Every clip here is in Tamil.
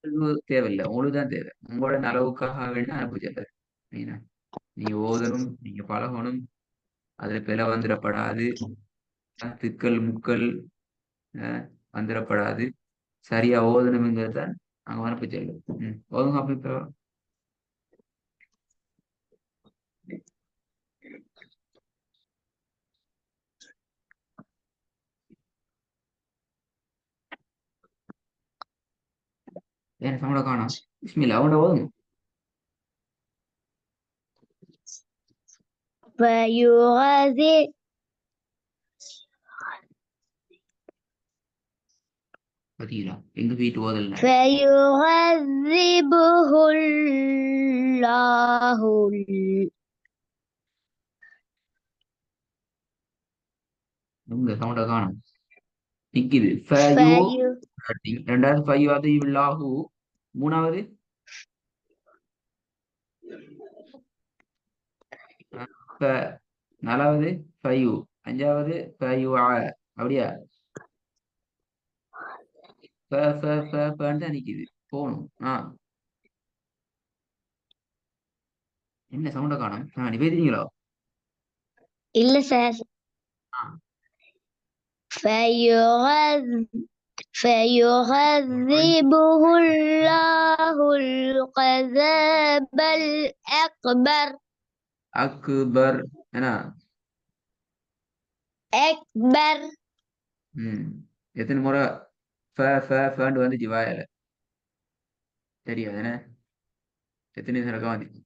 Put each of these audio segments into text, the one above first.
இது தேவையில்லை, உங்களுக்கு தான் தேவை. உங்களோட நலவுக்காக வேண்டி அனுப்ப சொல்றது. நீங்க நீங்க ஓதணும், நீங்க பழகணும், அதுல பிழை வந்துடப்படாது, திக்கல் முக்கல் வந்துடப்படாது, சரியா ஓதணுங்கிறது தான் நாங்க அனுப்ப சொல்லுவோம். ஓதுங்க அப்ப இப்ப. ஏன் சவுண்ட காணோம்? பிஸ்மில்லா அவனோட ஓதுங்க. فيغذي பாத்தீங்களா, எங்க வீட்டு ஓதல் நான். فيعذبه الله உங்க சவுண்ட காணோம். நிக்குது في ரெண்டாவது ஃபைவ் அது இல்லாஹு. மூணாவது ஃப. நாலாவது ஃபைவ். அஞ்சாவது ஃபைவ். அப்படியா? தான் நிக்குது. போகணும். என்ன சவுண்ட காணும்? நீ பேசுறீங்களோ? إلا ساس ஆ. فيغذ فيعذبه الله العذاب الأكبر அக்பர். என்ன? أكبر ம். எத்தனை முறை ஃபேண்டு வந்துச்சு வாயில? தெரியாது என்ன? எத்தனை தடவை வந்துச்சு?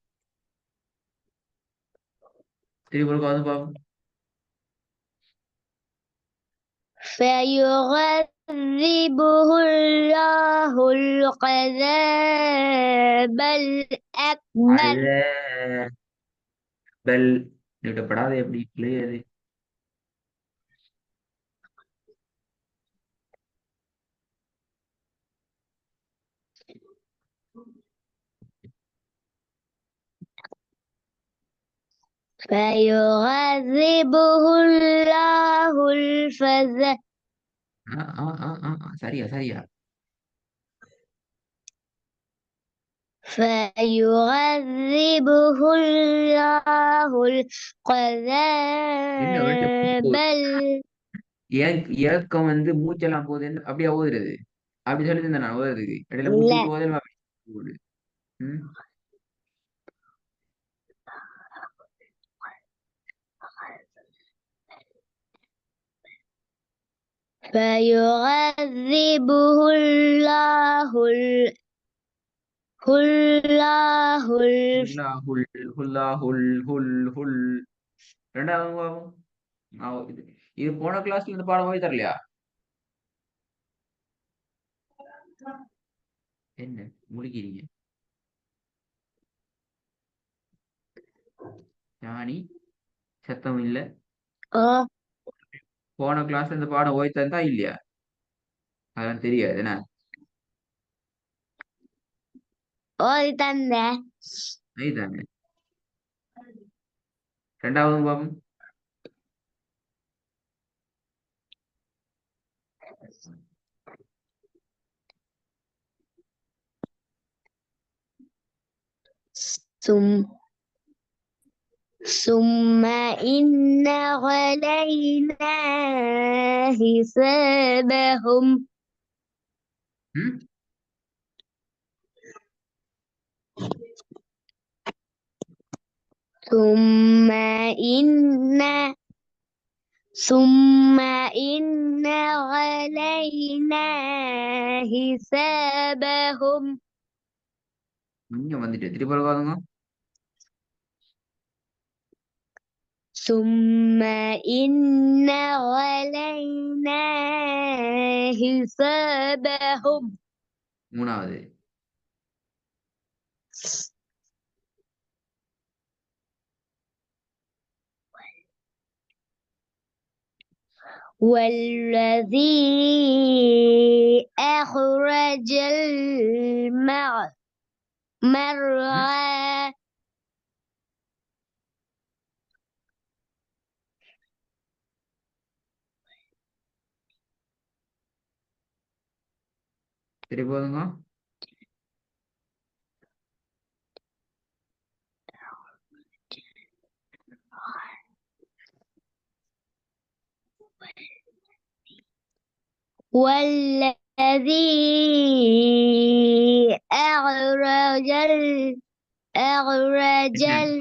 திருப்பி ஒரு வந்து பாப்போம். فيعذبه الله العذاب الأكبر அல்ல பெல் நீட்டப்படாத எப்படி பிள்ளையாது? فيعذبه الله الفزع சரியா சரியா. فيعذبه الله என்ன வெளிச்சம் العذاب ஏன் இறக்கம் வந்து மூச்செல்லாம் போகுது அப்படியே ஓதுறது? அப்படி சொல்லி இருந்தேன் நான் ஓதுறதுக்கு. இடையில மூச்சு لا விட்டு ஓதல் போகுது. ம். فيعذبه الله الله ஹுல்லாஹுல் ஹுல்லாஹுல் ஹுல் ஹுல். ரெண்டாவது பாவம். இது இது போன கிளாஸ்ல இந்த பாடம் போய் தரலையா? என்ன முழிக்கிறீங்க? ஞானி சத்தம் இல்ல. போன கிளாஸ்ல இந்த பாடம் போய் தந்தா இல்லையா? அதெல்லாம் தெரியாது என்ன? தந்த இதுதானே. ரெண்டாவது பாவம். ثم إن علينا حسابهم ம். ثم إن ثم إن علينا حسابهم கொஞ்சம் வந்துட்டு திருப்பி பாருங்க. ثم إن علينا حسابهم மூணாவது. والذي أخرج ம். المرعى திருப்பி பாருங்க. والذي أخرج அகுரஜல்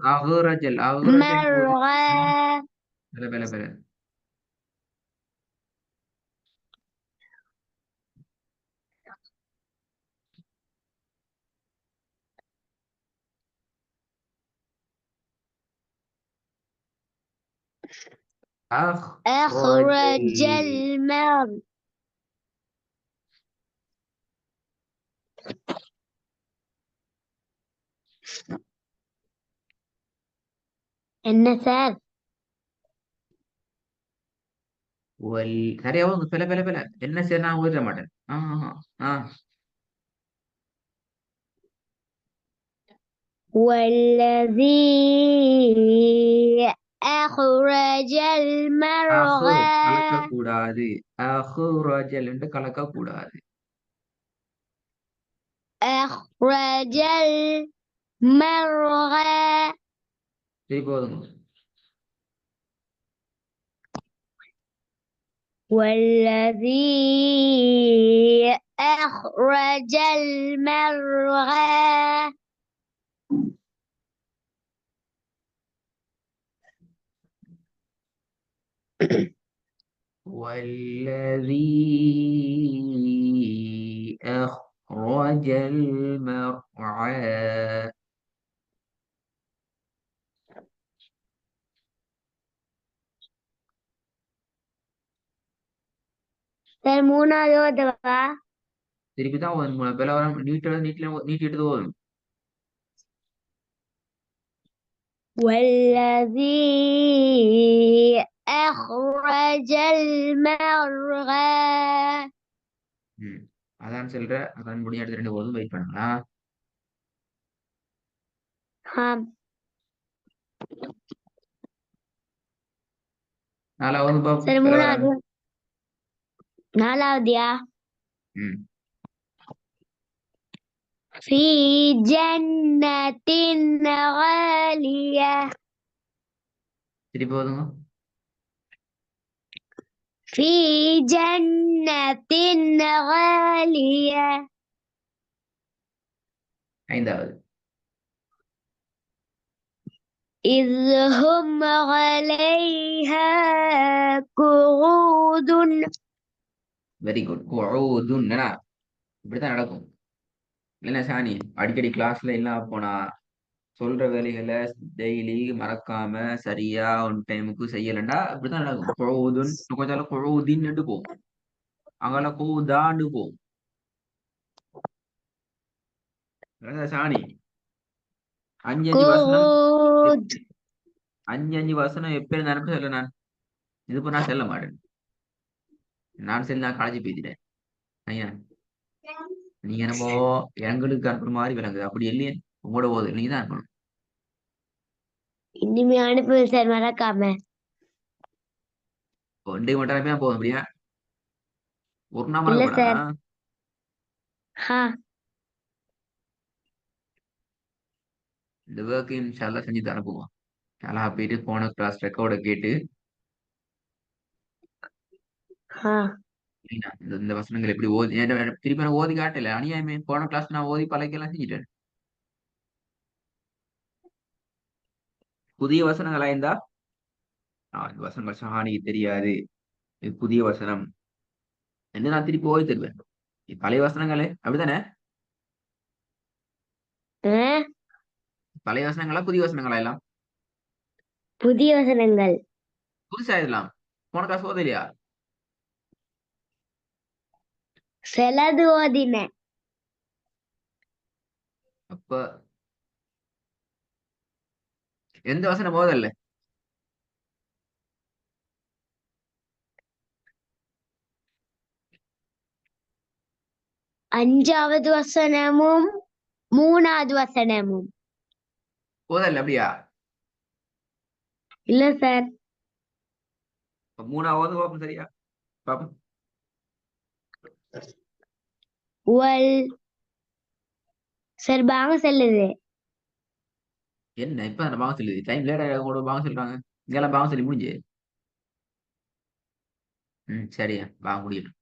அகுரஜல் المرعى பல பல பல அஹ்ரஜல் أخرج المرعى النسر சரியா பல பல பல என்ன சரி நான் ஓதிட மாட்டேன் ஆ والذي أخرج அஹு المرعى கலக்கக்கூடாது அஹுரஜல் என்று கலக்கக்கூடாது أخرج المرعى சரி போதுங்க والذي أخرج المرعى والذي أخرج المرعى மூணாவது ஓதவா திருப்பி தான் ஓதணும் பல நீட்டிட்டு ஓதணும் والذي أخرج المرعى அதான் சொல்ற அதான் முடிஞ்ச அடுத்த 2 போதும் வெயிட் பண்ணுங்களா ஆம் 4வது சரி பல மூணாவது நாலாவதியா ம் في جنة عالية திருப்பி ஓதுங்க في جنة عالية 5வது إذ هم عليها قعود வெரி குட் குஊதுன் என்னடா இப்படித்தான் நடக்கும் இல்லைன்னா சாணி அடிக்கடி கிளாஸ்ல எல்லாம் போனா சொல்ற வேலைகளை டெய்லி மறக்காம சரியா ஒன் டைமுக்கு செய்யலண்டா இப்படித்தான் நடக்கும் குஊதுன் கொஞ்சம் குஊதின்னு போகும் அங்கெல்லாம் கூதாண்டு போகும் அதான் சாணி 5 வசனம் قعود 5 வசனம் எப்ப நினைப்பு சொல்ல நான் இது இப்ப நான் செல்ல மாட்டேன் நான் சரி நான் காலேஜ் போயிட்டேன் ஐயா நீங்க என்னமோ எங்களுக்கு அனுப்புற மாதிரி விளங்குது அப்படி இல்லையே உங்களோட போகுது நீங்க தான் அனுப்பணும் இனிமே அனுப்பு சார் மறக்காம ஒன்றை மட்டுமே போதும் அப்படியா ஒரு நாள் இல்ல மறக்கப்படாதா சார் ஹா இந்த ஒர்க்கு இன்ஷால்லா செஞ்சு தான் அனுப்புவோம் நல்லா போயிட்டு போன கிளாஸ் ரெக்கார்டை கேட்டு ஹா இந்த வசனங்கள் எப்படி ஓதி திருப்பி நான் ஓதி காட்டல அநியாயமே போன கிளாஸ் நான் ஓதி பழக்கெல்லாம் செஞ்சுட்டேன் புதிய வசனங்களா இருந்தா இந்த வசனங்கள் சஹானிக்கு தெரியாது இது புதிய வசனம் என்று நான் திருப்பி ஓதி தருவேன் பழைய வசனங்களே அப்படித்தானே பழைய வசனங்களா புதிய வசனங்களா எல்லாம் புதிய வசனங்கள் புதுசா இதெல்லாம் போன கிளாஸ் ஓதலையா சிலது ஓதினேன் அப்ப எந்த வசனம் ஓதல்ல 5வது வசனமும் 3வது வசனமும் ஓதல்ல அப்படியா இல்ல சார் 3வது பாப்போம் சரியா பாப்போம் வல் சார் பாங்க சொல்லுது என்ன இப்ப அந்த பாவம் சொல்லுது டைம் லேட்டா கூட பாவம் சொல்றாங்க இங்கெல்லாம் பாவம் சொல்லி முடிஞ்சு சரியா பாவம் முடியட்டும்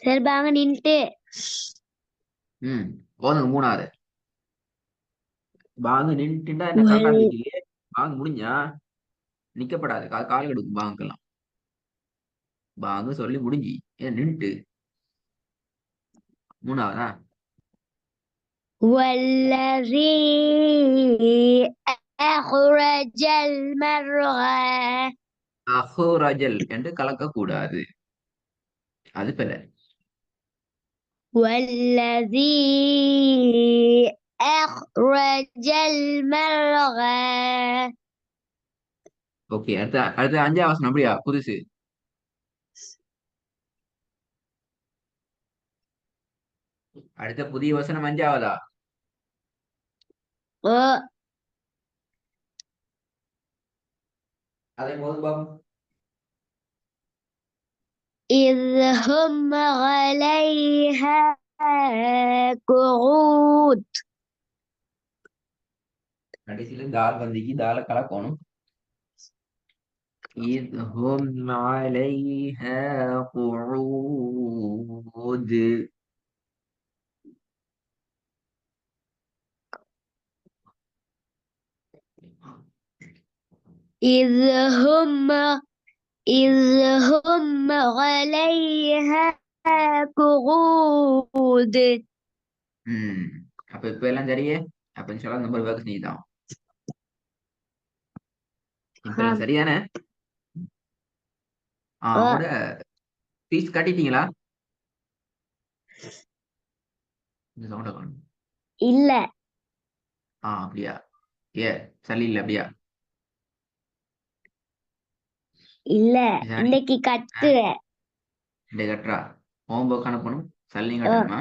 சரி பாங்க நின்ட்டு போதுங்க மூணாவது. பாங்க நின்றுட்டா என்ன கரெக்டா வல் இருந்துச்சு. பாங்க முடிஞ்சா நிக்கப்படாது. கால் எடுக்கும் பாங்கெல்லாம். பாங்க சொல்லி முடிஞ்சு ஏன் நின்றுட்டு மூணாவதா? والذي أخرج المرعى அஹோரஜல் என்று கலக்க கூடாது. அது பிற. والذي أخرج المرعى ஓகே, அடுத்த அடுத்த அஞ்சாவது வசனம் அப்படியா புதுசு. அடுத்த புதிய வசனம் அஞ்சாவதா? அதை போதும் பாபு. إذ هم عليها قعود கடைசியில தால் வந்திக்கு தால கலக்கணும். إذ هم عليها قعود. إذ هم إذ هم عليها قعود அப்ப இப்ப எல்லாம் சரியே. அப்ப இன்ஷால்லா நம்பர் ஒர்க் நீதான். இப்ப எல்லாம் சரிதானே? உங்களோட ஃபீஸ் கட்டிட்டீங்களா? இந்த சவுண்ட காணும். இல்ல அப்படியா? ஏ சளி இல்ல அப்படியா? இல்ல இதானே? இன்னைக்கு கட்டுற இந்த கட்டுறா ஹோம் ஒர்க் அனுப்பணும். சல்லியும் ஆ, கட்டணுமா?